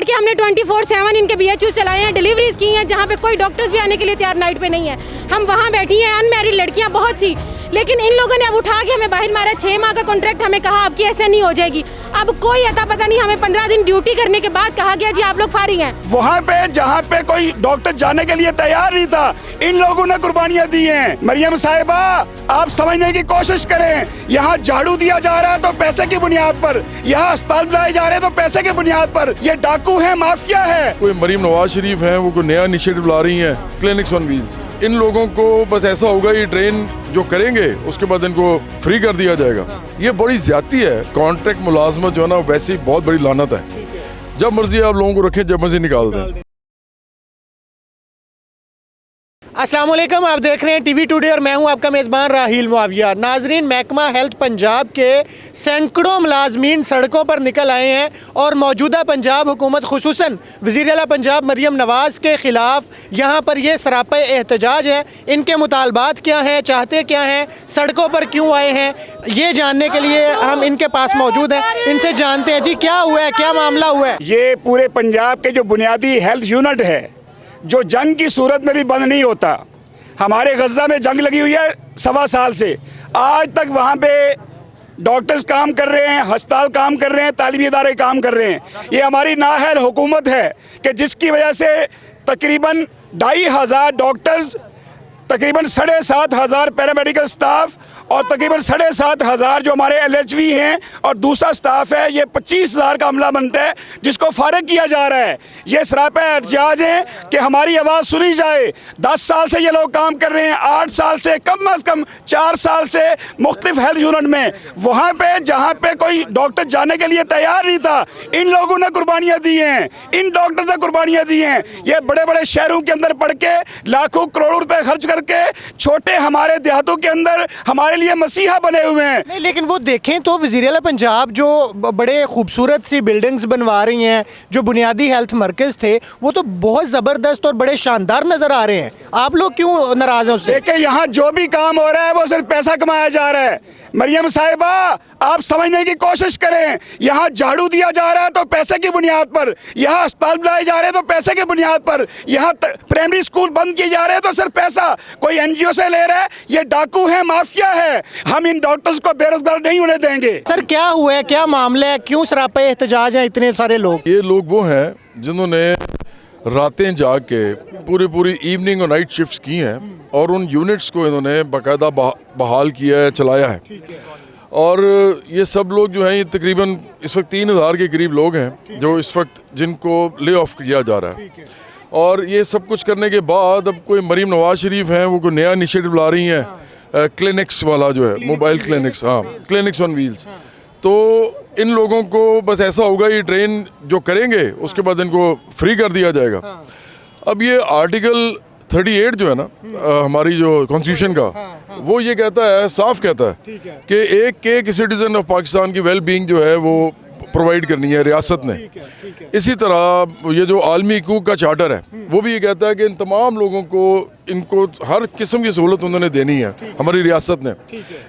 कि हमने 24/7 इनके BHU चलाए हैं, डिलीवरीज की हैं जहाँ पे कोई डॉक्टर्स भी आने के लिए तैयार नाइट पे नहीं है। हम वहाँ बैठी हैं अनमैरिड लड़कियाँ बहुत सी, लेकिन इन लोगों ने अब उठा के हमें बाहर मारा। 6 माह का कॉन्ट्रैक्ट हमें कहा आपकी ऐसे नहीं हो जाएगी। अब कोई अता पता नहीं, हमें 15 दिन ड्यूटी करने के बाद कहा गया जी आप लोग फारिग हैं। वहाँ पे जहाँ पे कोई डॉक्टर जाने के लिए तैयार नहीं था, इन लोगों ने कुर्बानियाँ दी हैं। मरियम साहिबा, आप समझने की कोशिश करें, यहाँ झाड़ू दिया जा रहा है तो पैसे की बुनियाद पर, यहाँ अस्पताल बनाए जा रहे हैं तो पैसे की बुनियाद पर। ये डाकू है, माफिया है। कोई मरीम नवाज शरीफ है, वो कोई नया इनिशिएटिव ला रही है, क्लिनिक्स ऑन व्हील्स। इन लोगों को बस ऐसा होगा, ये ट्रेन जो करेंगे उसके बाद इनको फ्री कर दिया जाएगा। ये बड़ी ज्यादती है। कॉन्ट्रैक्ट मुलाजमत जो है ना, वैसे ही बहुत बड़ी लानत है। जब मर्जी आप लोगों को रखें, जब मर्जी निकाल दें। अस्सलाम वालेकुम, आप देख रहे हैं टीवी टुडे और मैं हूं आपका मेज़बान राहील मुआविया। नाजरीन, महकमा हेल्थ पंजाब के सैकड़ों मुलाजमीन सड़कों पर निकल आए हैं और मौजूदा पंजाब हुकूमत खुसूसन वज़ीर आला पंजाब मरियम नवाज़ के ख़िलाफ़ यहाँ पर ये सरापा एहतजाज है। इनके मुतालबात क्या हैं, चाहते क्या हैं, सड़कों पर क्यों आए हैं, ये जानने के लिए हम इनके पास मौजूद हैं। इनसे जानते हैं जी क्या हुआ है, क्या मामला हुआ है। ये पूरे पंजाब के जो बुनियादी हेल्थ यूनिट है, जो जंग की सूरत में भी बंद नहीं होता। हमारे गज़ा में जंग लगी हुई है 1.25 साल से, आज तक वहाँ पे डॉक्टर्स काम कर रहे हैं, अस्पताल काम कर रहे हैं, तालीमी इदारे काम कर रहे हैं। ये हमारी नाअहल हुकूमत है कि जिसकी वजह से तकरीबन 2,500 डॉक्टर्स, तकरीबन 7,500 पैरामेडिकल स्टाफ और तकरीबन 7,500 जो हमारे LHV हैं और दूसरा स्टाफ है, ये 25,000 का अमला बनता है जिसको फारिग किया जा रहा है। ये सरापा एहतजाज है कि हमारी आवाज़ सुनी जाए। 10 साल से ये लोग काम कर रहे हैं, 8 साल से, कम अज़ कम 4 साल से मुख्तलिफ हेल्थ यूनिट में। वहाँ पे जहाँ पे कोई डॉक्टर जाने के लिए तैयार नहीं था, इन लोगों ने कुर्बानियाँ दी हैं, इन डॉक्टर्स ने कुर्बानियाँ दी हैं। ये बड़े बड़े शहरों के अंदर पढ़ के लाखों करोड़ों रुपए खर्च करके छोटे हमारे देहातों के अंदर हमारे लिए मसीहा बने हुए हैं। नहीं, लेकिन वो देखें तो वज़ीर आला पंजाब जो बड़े खूबसूरत सी बिल्डिंग्स बनवा रही हैं, जो बुनियादी हेल्थ मरकज़ थे, वो तो बहुत ज़बरदस्त और बड़े शानदार नज़र आ रहे हैं। आप लोग क्यों नाराज़ हैं उससे? देखिए, यहाँ जो भी काम हो रहा है वो सिर्फ पैसा कमाया जा रहा है। मरियम साहिबा, आप समझने की कोशिश करें, यहाँ झाड़ू दिया जा रहा है तो पैसे की बुनियाद पर, यहाँ अस्पताल बनाए जा रहे हैं तो पैसे की बुनियाद पर, यहाँ प्राइमरी स्कूल बंद किए जा रहे हैं तो सिर्फ पैसा। कोई NGO से ले रहा है, ये डाकू है, माफिया है। हम इन डॉक्टर्स को बेरोजगार नहीं होने देंगे। सर, क्या हुआ है, क्या मामला है, क्यों सरापा एहतजाज है इतने सारे लोग? ये लोग वो हैं जिन्होंने रातें जाग के पूरी इवनिंग और नाइट शिफ्ट्स की हैं और उन यूनिट्स को इन्होंने बाकायदा बहाल किया है, चलाया है। और ये सब लोग जो हैं, ये तकरीबन इस वक्त 3,000 के करीब लोग हैं जो इस वक्त जिनको ले ऑफ किया जा रहा है। और ये सब कुछ करने के बाद अब कोई मरीम नवाज शरीफ हैं, वो कोई नया इनिशिएटिव ला रही हैं, क्लिनिक्स वाला जो है, मोबाइल क्लिनिक्स, हाँ, क्लिनिक्स ऑन व्हील्स। तो इन लोगों को बस ऐसा होगा, ये ट्रेन जो करेंगे उसके बाद इनको फ्री कर दिया जाएगा। अब ये आर्टिकल 38 जो है ना, हमारी जो कॉन्स्टिट्यूशन का, वो ये कहता है, साफ कहता है कि एक सिटीजन ऑफ पाकिस्तान की वेल बीइंग जो है वो प्रोवाइड करनी है रियासत ने। इसी तरह ये जो आलमी हकूक़ का चार्टर है, वो भी ये कहता है कि इन तमाम लोगों को, इनको हर किस्म की सहूलत उन्होंने देनी है हमारी रियासत ने।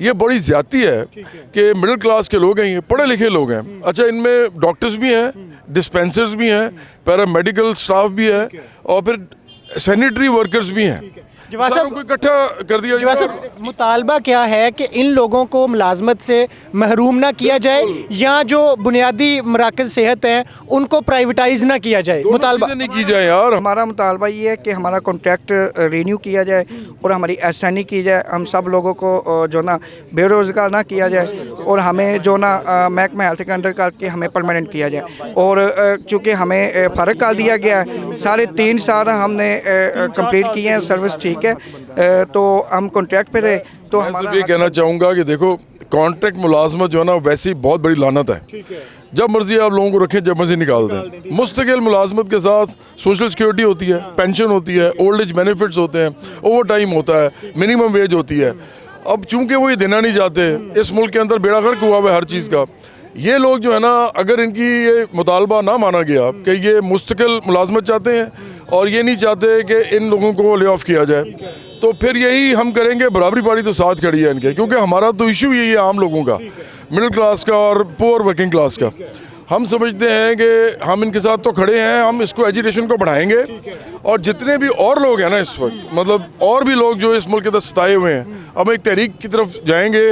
ये बड़ी ज़्यादती है कि मिडिल क्लास के लोग हैं, ये पढ़े लिखे लोग हैं। अच्छा, इनमें डॉक्टर्स भी हैं, डिस्पेंसर्स भी हैं, पैरामेडिकल स्टाफ भी है और फिर सैनिटरी वर्कर्स भी हैं। को इकट्ठा कर दिया जाए। मुतालबा क्या है कि इन लोगों को मुलाजमत से महरूम ना किया जाए या जो बुनियादी मराकज़ सेहत हैं उनको प्राइवेटाइज ना किया जाए? मुतालबा नहीं की जाए यार। हमारा मुतालबा ये है कि हमारा कॉन्ट्रैक्ट रिन्यू किया जाए और हमारी आसानी की जाए। हम सब लोगों को जो ना बेरोज़गार ना किया जाए और हमें जो ना महकमा हेल्थ के अंडर करके हमें परमानेंट किया जाए। और चूँकि हमें फ़र्क कर दिया गया है, 3.5 साल हमने कंप्लीट किए हैं, सर्विस ठीक है, तो हम कॉन्ट्रैक्ट पे रहे। तो मैं ये कहना चाहूँगा कि देखो, कॉन्ट्रैक्ट मुलाजमत जो है ना, वैसे ही बहुत बड़ी लानत है। जब मर्जी आप लोगों को रखें, जब मर्जी निकाल दें। मुस्तकिल मुलाजमत के साथ सोशल सिक्योरिटी होती है, पेंशन होती है, ओल्ड एज बेनिफिट्स होते हैं, ओवर टाइम होता है, मिनिमम वेज होती है। अब चूंकि वो ये देना नहीं चाहते, इस मुल्क के अंदर बेड़ा गर्क हुआ हुआ है हर चीज़ का। ये लोग जो है ना, अगर इनकी ये मुतालबा ना माना गया कि ये मुस्तकिल मुलाजमत चाहते हैं और ये नहीं चाहते कि इन लोगों को ले ऑफ किया जाए, तो फिर यही हम करेंगे। बराबरी पार्टी तो साथ खड़ी है इनके, क्योंकि हमारा तो इशू यही है आम लोगों का, मिडिल क्लास का और पुअर वर्किंग क्लास का। हम समझते हैं कि हम इनके साथ तो खड़े हैं, हम इसको एजुटेशन को बढ़ाएंगे और जितने भी और लोग हैं ना इस वक्त, मतलब और भी लोग जो इस मुल्क के अंदर सताए हुए हैं, हम एक तहरीक की तरफ जाएंगे।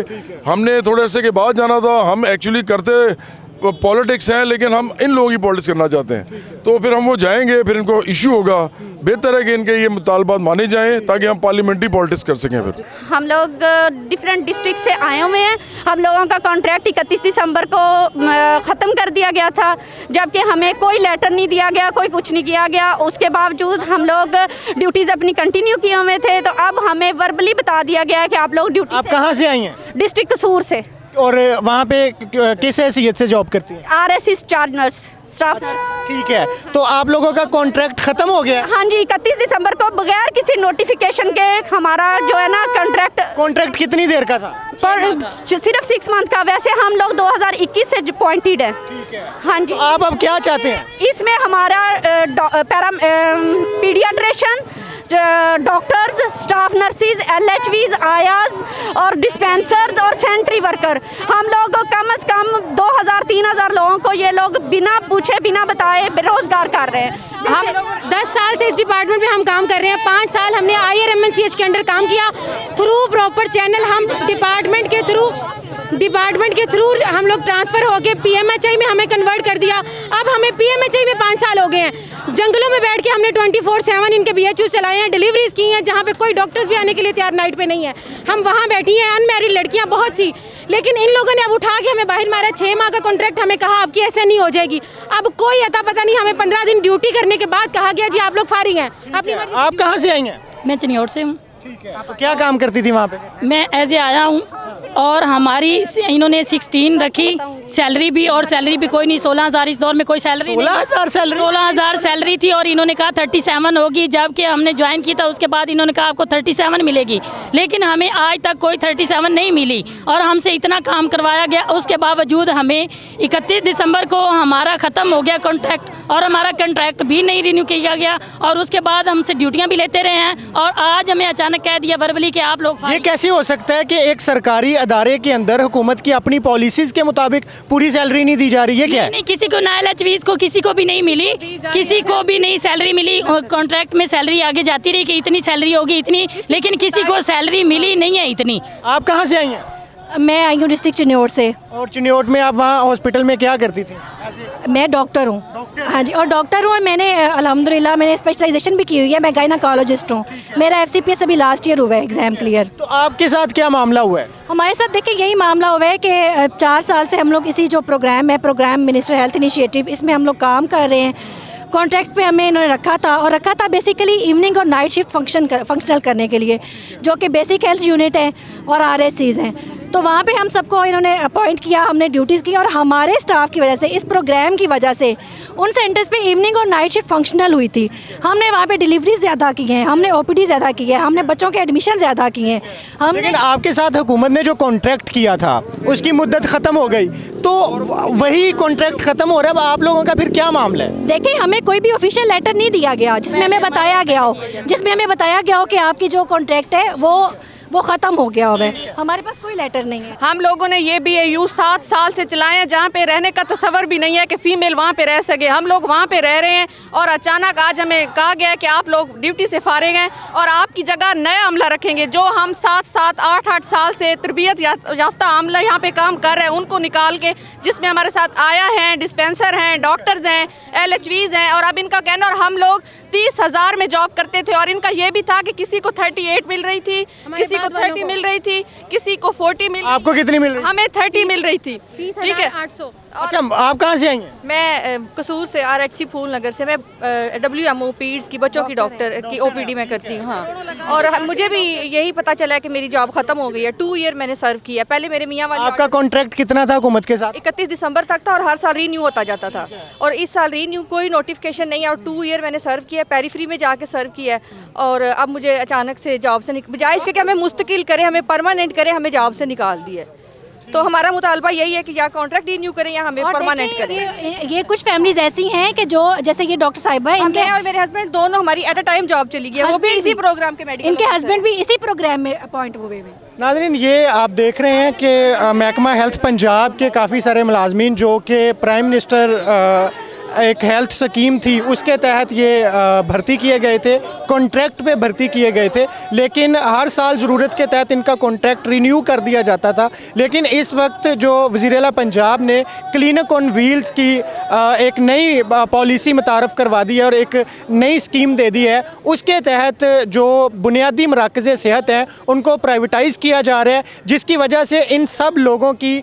हमने थोड़े अरसे के बाद जाना था, हम एक्चुअली करते पॉलिटिक्स हैं लेकिन हम इन लोगों की पॉलिटिक्स करना चाहते हैं, तो फिर हम वो जाएंगे, फिर इनको इशू होगा। बेहतर है कि इनके ये मुतालबात माने जाएं ताकि हम पार्लियामेंट्री पॉलिटिक्स कर सकें। फिर हम लोग डिफरेंट डिस्ट्रिक्ट से आए हुए हैं। हम लोगों का कॉन्ट्रैक्ट 31 दिसंबर को ख़त्म कर दिया गया था, जबकि हमें कोई लेटर नहीं दिया गया, कोई कुछ नहीं किया गया। उसके बावजूद हम लोग ड्यूटीज़ अपनी कंटिन्यू किए हुए थे, तो अब हमें वर्बली बता दिया गया है कि आप लोग ड्यूटी। आप कहाँ से आई हैं? डिस्ट्रिक्ट कसूर से। और वहाँ पे किस हैसियत से जॉब करती हैं? RSC charge nurse, staff nurse. ठीक है, तो आप लोगों का कॉन्ट्रैक्ट खत्म हो गया? हाँ जी, 31 दिसंबर को बगैर किसी नोटिफिकेशन के हमारा जो है ना कॉन्ट्रैक्ट कितनी देर का था? पर सिर्फ 6 मंथ का। वैसे हम लोग 2021 से अपॉइंटेड है। हाँ जी। तो आप अब क्या चाहते हैं? इसमें हमारा paediatrician, doctors, staff nurses, LHVs, आयाज और डिस्पेंसर्स और सेंट्री वर्कर, हम लोग को कम से कम 2000-3000 लोगों को ये लोग बिना पूछे बिना बताए बेरोजगार कर रहे हैं। हम 10 साल से इस डिपार्टमेंट में हम काम कर रहे हैं। 5 साल हमने IRMNCH के अंडर काम किया थ्रू प्रॉपर चैनल। हम डिपार्टमेंट के थ्रू हम लोग ट्रांसफ़र हो गए, PMHI में हमें कन्वर्ट कर दिया। अब हमें PMHI में 5 साल हो गए हैं। जंगलों में बैठ के हमने 24/7 इनके BHUs चलाए हैं, डिलीवरीज की हैं जहाँ पे कोई डॉक्टर्स भी आने के लिए तैयार नाइट पे नहीं है। हम वहाँ बैठी हैं, अनमैरिड लड़कियाँ बहुत सी, लेकिन इन लोगों ने अब उठा के हमें बाहर मारा। 6 माह का कॉन्ट्रैक्ट हमें कहा आपकी ऐसे नहीं हो जाएगी। अब कोई अता पता नहीं, हमें 15 दिन ड्यूटी करने के बाद कहा गया जी आप लोग फारिग हैं अपनी मर्जी। आप कहाँ से आई हैं? मैं चिन्योट से हूँ। ठीक है, तो क्या काम करती थी वहाँ पे? मैं एज ए आया हूँ और हमारी इन्होंने 16 रखी, सैलरी भी, और सैलरी भी कोई नहीं। 16,000 इस दौर में कोई सैलरी 16,000 सैलरी? 16,000 सैलरी थी और इन्होंने कहा 37 होगी। जबकि हमने ज्वाइन किया था उसके बाद इन्होंने कहा आपको 37 मिलेगी, लेकिन हमें आज तक कोई 37 नहीं मिली और हमसे इतना काम करवाया गया। उसके बावजूद हमें 31 दिसंबर को हमारा ख़त्म हो गया कॉन्ट्रैक्ट और हमारा कॉन्ट्रैक्ट भी नहीं रिन्यू किया गया और उसके बाद हमसे ड्यूटियाँ भी लेते रहे हैं और आज हमें अचानक कह दिया वर्बली कि आप लोग। ये कैसे हो सकता है कि एक सरकारी अदारे के अंदर हुकूमत की अपनी पॉलिसीज के मुताबिक पूरी सैलरी नहीं दी जा रही है? क्या नहीं, किसी को ना LHVs को किसी को भी नहीं मिली, किसी को भी नहीं सैलरी मिली। कॉन्ट्रैक्ट में सैलरी आगे जाती रही कि इतनी सैलरी होगी इतनी, लेकिन किसी को सैलरी मिली नहीं है इतनी। आप कहाँ से आई हैं? मैं आई हूँ डिस्ट्रिक्ट चिन्योट से। और चिन्योट में आप वहाँ हॉस्पिटल में क्या करती थी? मैं डॉक्टर हूँ। हाँ जी, और डॉक्टर हूँ और मैंने अल्हम्दुलिल्लाह मैंने स्पेशलाइजेशन भी की हुई है। मैं गायनाकोलॉजिस्ट हूँ। मेरा FCPS अभी लास्ट ईयर हुआ है, एग्ज़ाम क्लियर। तो आपके साथ क्या मामला हुआ है? हमारे साथ देखिए यही मामला हुआ है कि 4 साल से हम लोग इसी जो प्रोग्राम है, प्रोग्राम मिनिस्टर हेल्थ इनिशिएटिव, इसमें हम लोग काम कर रहे हैं। कॉन्ट्रैक्ट पे हमें इन्होंने रखा था बेसिकली इवनिंग और नाइट शिफ्ट फंक्शनल करने के लिए, जो कि बेसिक हेल्थ यूनिट है और RSCs हैं। तो वहाँ पे हम सबको इन्होंने अपॉइंट किया, हमने ड्यूटीज़ की और हमारे स्टाफ की वजह से, इस प्रोग्राम की वजह से उन सेंटर्स पे इवनिंग और नाइट शिफ्ट फंक्शनल हुई थी। हमने वहाँ पे डिलीवरी ज़्यादा की हैं, हमने OPD ज़्यादा की है, हमने बच्चों के एडमिशन ज़्यादा किए हैं। लेकिन आपके साथ हुकूमत ने जो कॉन्ट्रैक्ट किया था उसकी मुद्दत ख़त्म हो गई, तो वही कॉन्ट्रैक्ट ख़त्म हो रहा है। अब आप लोगों का फिर क्या मामला है? देखिए, हमें कोई भी ऑफिशियल लेटर नहीं दिया गया जिसमें हमें बताया गया हो कि आपकी जो कॉन्ट्रैक्ट है वो ख़त्म हो गया है। हमारे पास कोई लेटर नहीं है। हम लोगों ने ये BHU 7 साल से चलाए हैं, जहाँ पे रहने का तस्वर भी नहीं है कि फ़ीमेल वहाँ पे रह सके। हम लोग वहाँ पे रह रहे हैं और अचानक आज हमें कहा गया कि आप लोग ड्यूटी से फारिग हैं और आपकी जगह नया अमला रखेंगे। जो हम 7-7, 8-8 साल से तरबियत याफ्ता अमला यहाँ पे काम कर रहे हैं, उनको निकाल के, जिसमें हमारे साथ आया हैं, डिस्पेंसर हैं, डॉक्टर्स हैं, LHVs हैं, और अब इनका कहना, और हम लोग 30,000 में जॉब करते थे और इनका ये भी था कि किसी को 38 मिल रही थी, किसी को 30 मिल रही थी, किसी को 40 मिल। आपको कितनी मिल रही? हमें 30 मिल रही थी। ठीक है। 800। अच्छा, आप कहाँ से आई हैं? मैं कसूर से, RHC फूल नगर से। मैं WMO पीड्स की, बच्चों की डॉक्टर की OPD में करती हूँ। हाँ, और मुझे भी यही पता चला है कि मेरी जॉब ख़त्म हो गई है। 2 ईयर मैंने सर्व किया। पहले मेरे मियाँ वाले। आपका कॉन्ट्रैक्ट कितना था हुकूमत के साथ? 31 दिसंबर तक था और हर साल रीन्यू होता जाता था, और इस साल रीन्यू कोई नोटिफिकेशन नहीं है और 2 ईयर मैंने सर्व किया, पेरीफ्री में जाके सर्व किया है। और अब मुझे अचानक से जॉब से बजाय इसके कि हमें मुस्तकिल करे, हमें परमानेंट करे, हमें जॉब से निकाल दिया। तो हमारा मुतालबा यही है कि या कॉन्ट्रैक्ट रिन्यू करें या हमें और परमानेंट देखिए, करें। ये कुछ फैमिलीज ऐसी हैं कि जो जैसे ये डॉक्टर साहिबा है, मैं और मेरे हस्बैंड दोनों हमारी एट अ टाइम जॉब चली गई है, वो भी इसी प्रोग्राम के मेडिकल इनके हस्बैंड भी इसी प्रोग्राम में अपॉइंट हुए हैं। नाज़रीन, ये आप देख रहे हैं कि महकमा हेल्थ पंजाब के काफ़ी सारे मुलाजमीन जो कि प्राइम मिनिस्टर एक हेल्थ स्कीम थी उसके तहत ये भर्ती किए गए थे, कॉन्ट्रैक्ट पे भर्ती किए गए थे, लेकिन हर साल ज़रूरत के तहत इनका कॉन्ट्रैक्ट रिन्यू कर दिया जाता था। लेकिन इस वक्त जो वज़ीर आला पंजाब ने क्लिनिक ऑन व्हील्स की एक नई पॉलिसी मुतारफ़ करवा दी है और एक नई स्कीम दे दी है, उसके तहत जो बुनियादी मराकज़ सेहत हैं उनको प्राइवेटाइज़ किया जा रहा है, जिसकी वजह से इन सब लोगों की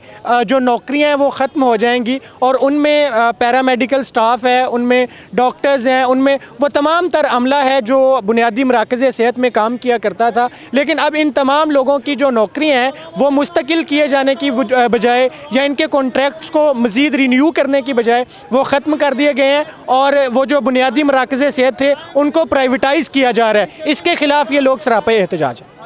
जो नौकरियाँ हैं वो ख़त्म हो जाएंगी और उनमें पैरामेडिकल स्टाफ है, उनमें डॉक्टर्स हैं, उनमें वो तमाम तर अमला है जो बुनियादी मराकज़ सेहत में काम किया करता था। लेकिन अब इन तमाम लोगों की जो नौकरियां हैं वो मुस्तकिल किए जाने की बजाय या इनके कॉन्ट्रैक्ट्स को मज़ीद रिन्यू करने की बजाय वो ख़त्म कर दिए गए हैं और वो जो बुनियादी मराकज़ सेहत थे उनको प्राइवेटाइज़ किया जा रहा है। इसके ख़िलाफ़ ये लोग सरापा एहतजाज है।